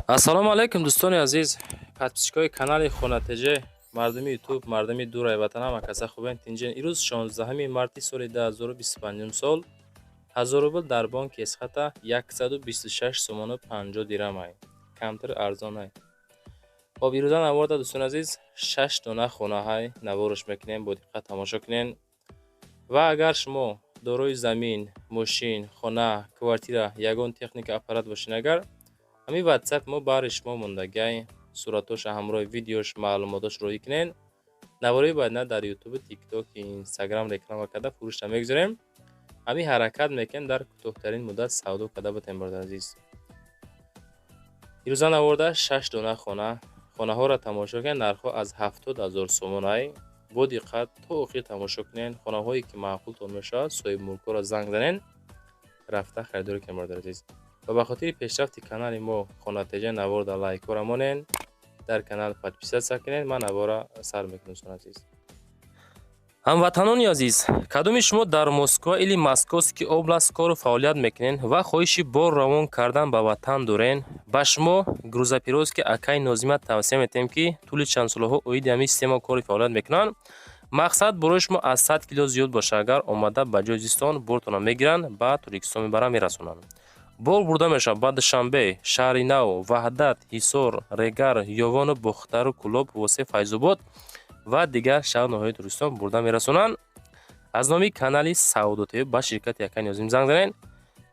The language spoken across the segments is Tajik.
ассалому алайкум дӯстони азиз, подписчикои канали Хонатеҷе, мардуми ютуб, мардуми дурай ватанам, акаса хубен тинҷен. Ирӯз 16 марти соли 2025 сол, 1000 рубл дар бонки Эсхата 126 сомону 50 дирҳамай. Камтар арзонай. Хоб ирӯза наворда дӯстони азиз 6 дона хонаҳай навораш мекунем, бо диққат тамошо кунен. Ва агар шумо дорои замин, мошин, хона, квартира, ягон техника аппарат бошин, агар ҳамин WhatsApp мо баҳри шумо мондагай суратоша ҳамроҳи видеош маълумотош роӣ кунен. Навораи бояд на дар YouTube, TikTok, Instagram реклама карда фурӯшта мегузорем. ҳамин ҳаракат мекунем дар кӯтоҳтарин муддат савдо карда бутем бародари азиз. ирӯза наворда 6 дона хонаҳоро тамошо кунен. Нархҳо аз 70000 сомонай. Бо диққат то охир тамошо кунен. Хонаҳое ки маъқултон мешавад, соҳибмулкҳоро занг занен, рафта харидорӣ кунем бародари азиз. ва ба хотири пешрафти канали мо Хонатеҷа наворда лайкҳоро монен, дар канал подписатсия кунен. Ман навора сар мекунам дӯстони азиз. ҳамватанони азиз, кадоми шумо дар Москва или Московский област кору фаъолият мекунен ва хоҳиши бор равон кардан ба ватан дорен, ба шумо грузопировски Акаи Нозима тавсия метем ки тӯли чанд солҳо оиди ҳамин система кори фаъолият мекунанд. мақсад борои шумо аз 100 кило зиёд боша, агар омада ба ҷои зистон бортона мегиранд, ба Туркистон мебаранд, мерасонанд. бор бурда мешавад ба Душанбе, Шаҳри Нав, Ваҳдат, Ҳисор, Регар, Ёвону Бухтару Кӯлоб, Восе, Файзобод ва дигар шаҳрноҳои Туркистон бурда мерасонанд. аз номи канали Саудотӣ ба ширкати Акаи Нозим занг занен.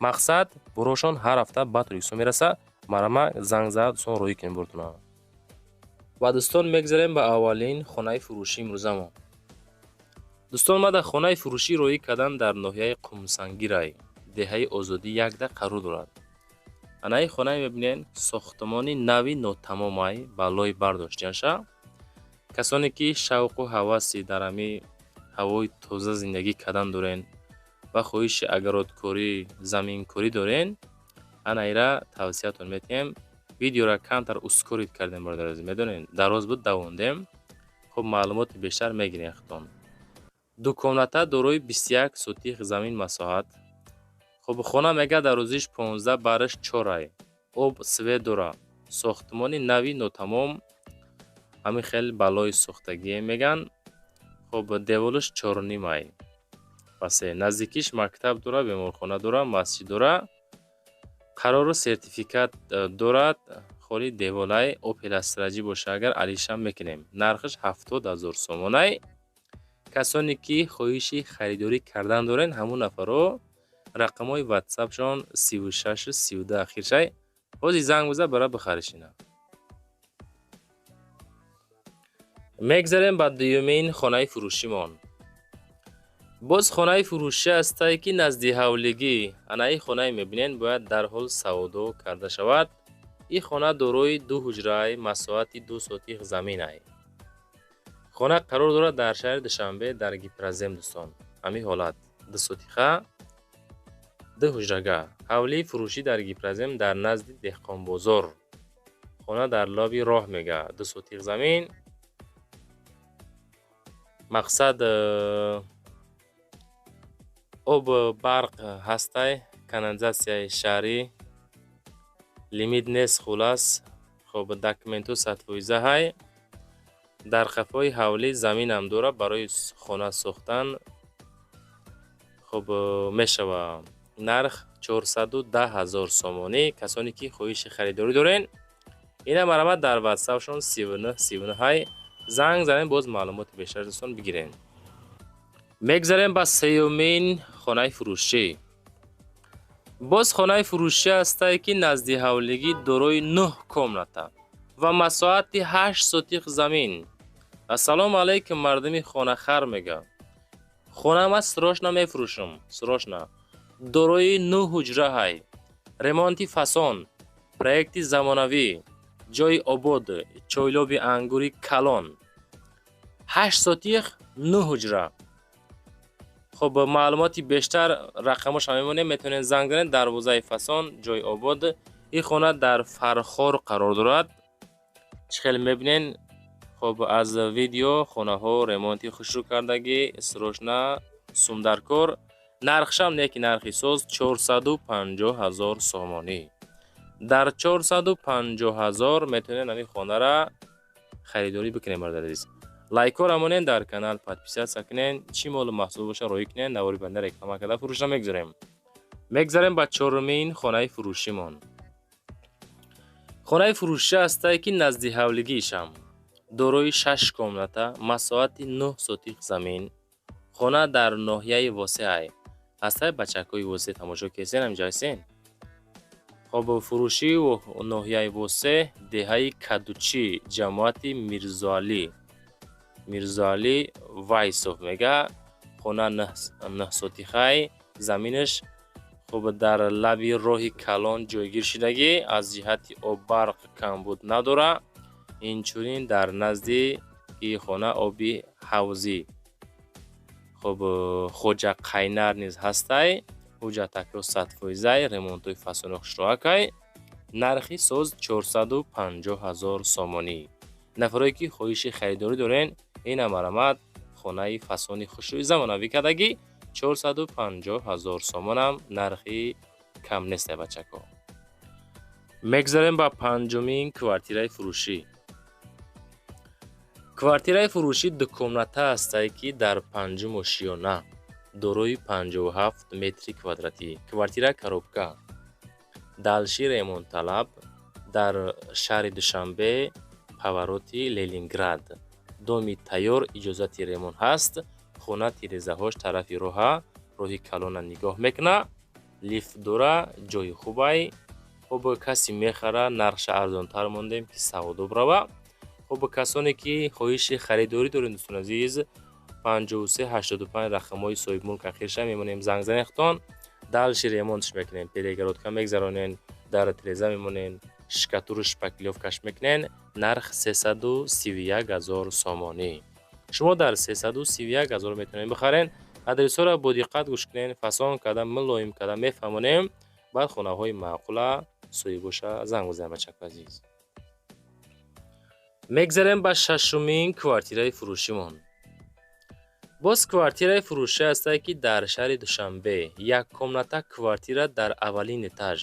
мақсад борошон ҳар ҳафта ба Туркистон мераса. марама занг зад сон роҳӣ кунем бортона. ва дӯстон мегзарем ба аввалин хонаи фурӯши имрӯзамо. дӯстон ма дар хонаи фурӯшӣ роҳӣ кардан дар ноҳияи Қумсангирай, деҳаи Озодӣ 1 да қарор дорад. анаи хонаи мебинен сохтмони нави нотамомай ба лой бардоштиянша. касоне ки шавқу ҳаваси дар ҳамин ҳавои тоза зиндагӣ кардан дорен ва хоҳиши агародкорӣ, заминкорӣ дорен, анаира тавсиятон метиҳем видеора камтар ускорид кардем бародари азиз. медонед дароз буд давондем. хуб маълумоти бештар мегирем яхтон. дукомната дорои 21 сотих замин масоҳат. хуб хона мега дар рӯзиш 15 бараш 4 ай. об свет дора. сохтмони нави нотамом. ҳамин хел балои сохтагие меган. хуб деволаш 4.5 ай. пасе наздикиш мактаб дора, беморхона дора, масҷид дора. қарору сертификат дорад. холи деволай опеластраҷӣ боша, агар алишам мекунем. нархаш 70000 сомонай. касоне ки хоҳиши харидорӣ кардан дорен, ҳамун нафаро рақамҳои WhatsApp-шон 36 32 ахиршай. ҳозир занг биза бара бихаришина. мегзарем ба дуюмин хонаи фурӯшимон. боз хонаи фурӯшӣ ҳастае ки назди ҳавлигӣ. анаи хонаи мебинен бояд дарҳол савдо карда шавад. ин хона дорои 2 ҳуҷраи масоҳати 2 сотих заминай. хона қарор дорад дар шаҳри Душанбе дар Гипразем дӯстон. ҳамин ҳолат 2 сотиха 2 ҳуҷрага. ҳавлии фурӯшӣ дар Гипразем дар назди Деҳқонбозор. хона дар лоби роҳ мега 2 сотих замин. мақсад об барқ ҳастай, канализатсияи шаҳрӣ лимит нест хулас. хуб документу сатфоизаҳай. дар қафои ҳавлӣ заминам дора барои хона сохтан. хуб мешава нарх 410000 сомонӣ. касоне ки хоҳиши харидорӣ дорен, ина марама дар WhatsApp-шон 39 ҳай. занг занен, боз маълумоти бештар дӯстон бигирен. мегзарем ба сеюмин хонаи фурӯшӣ. боз хонаи фурӯшӣ ҳастае ки назди ҳавлигӣ дорои 9 комната ва масоҳати 8 сотих замин. ассалому алайкум мардуми хонахар мега. хонама срочно мефурӯшам. срочно. дорои 9 ҳуҷраҳай. ремонти фасон. проекти замонавӣ. ҷои обод. чойлоби ангури калон. 8 сотих 9 ҳуҷра. хуб маълумоти бештар рақамоша мемонем, метавонед занг занед. дарвозаи фасон, ҷои обод. ин хона дар Фархор қарор дорад. чӣ хел мебинен? хуб аз видео хонаҳо ремонти хушрӯкардагӣ, срочна, сумдаркор. нархшам не ки нархи соз 450000 сомонӣ. در 450,000 میتونین همین خانه را خریداری بکنین برادر عزیز. لایک ها رمونین، در کانال پادپیسیت کنین، چی مال محصول باشه روی کنین، نواری بنده رکلام کرده فروش میگذاریم با چهارمین خانه فروشیمون. خانه فروشی است که نزدی حولگیشم دارای 6 کامناته، مساحت 9 سوتیق زمین. خانه در ناحیه واسع است. بچکای واسع تماشا کسین هم جایسین. خب فروشی و ناحیه واسع دهه کدوچی جماعت میرزالی وایسوف میگه. خانه 9 سوتیقه، زمینش خب در لبی راه کلان جایگیر شدگی، از جهت آب برق کمبود نداره. اینچونین در نزدی که خانه آبی حوزی خب خوجه قینر نیز هسته. خوجه تکرو 100% ремонтои фасони хушроакай. нархи соз 450,000 сомонӣ. нафароне ки хоҳиши харидорӣ дорен, ина марамат хонаи фасони хушрӯи замонавӣ кардагӣ 450,000 сомонам нархи кам нестай бачако. мегзарем ба панҷумин квартираи фурӯшӣ. квартираи фурӯшӣ дукомната астае ки дар панҷум ошиёна дорои 57 метри квадратӣ. квартира коробка далши ремонтталаб дар шаҳри душанбе, повороти Ленинград. доми тайёр, иҷозати ремонт ҳаст. хона тирезаҳош тарафи роҳи калона нигоҳ мекуна. лифт дора, ҷои хубай. хоб каси мехара, нархша арзонтар мондем ки саводоб рава. хоб касоне ки хоҳиши харидорӣ дорен дӯстон азиз, 5385 рақамҳои соҳибмулк ахирша мемонем занг занехтон. далши ремонтш мекунем, перегородка мегзаронен, дар тиреза мемонен, шкатурш шпаклёвкаш мекунен. нарх 331,000 сомонӣ. шумо дар 331,000 метавонед бихарен. адресҳоро бо диққат гӯш кунен, фасон карда мулоим карда мефаҳмонем. баъд хонаҳои маъқула соҳибоша занг бизанем бачаҳои азиз. мегзарем ба шашумин квартираи фурӯшимон. боз квартираи фурӯшӣ астае ки дар шаҳри душанбе, яккомната квартира дар аввалин этаж.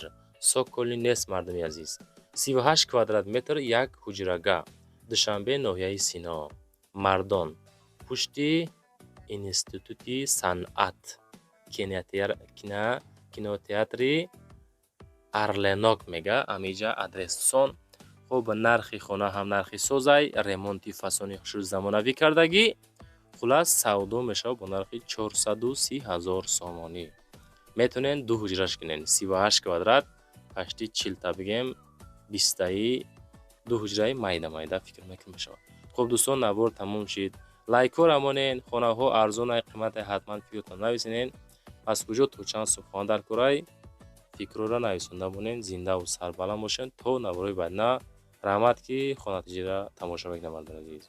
соколи нест мардуми азиз. 38 квадрат метр, як ҳуҷрага. душанбе, ноҳияи Сино. мардон, пушти институти санъат, кинотеатри Арленок мега. амиҷа адресон. хоб нархи хона ҳам нархи созай, ремонти фасони хушрӯи замонавӣ кардагӣ. хулас савдо мешава бо нархи 430,000 сомонӣ. метонен ду ҳуҷраш кунен, 38 квадрат, пашти 40 бигем, 20-таи ду ҳуҷраи майда фикр мекун мешавад. хоб дӯстон, навор тамом шид. лайкҳо рамонен, хонаҳо арзонай, қиматай ҳатман фикртон нависинен. аз куҷо то чанд субҳона дар кораи фикрора нависонда монен. зиндаву сарбаланд бошен то навораи баъдина. раҳмат ки хонатиҷира тамошо мекунед мардони азиз.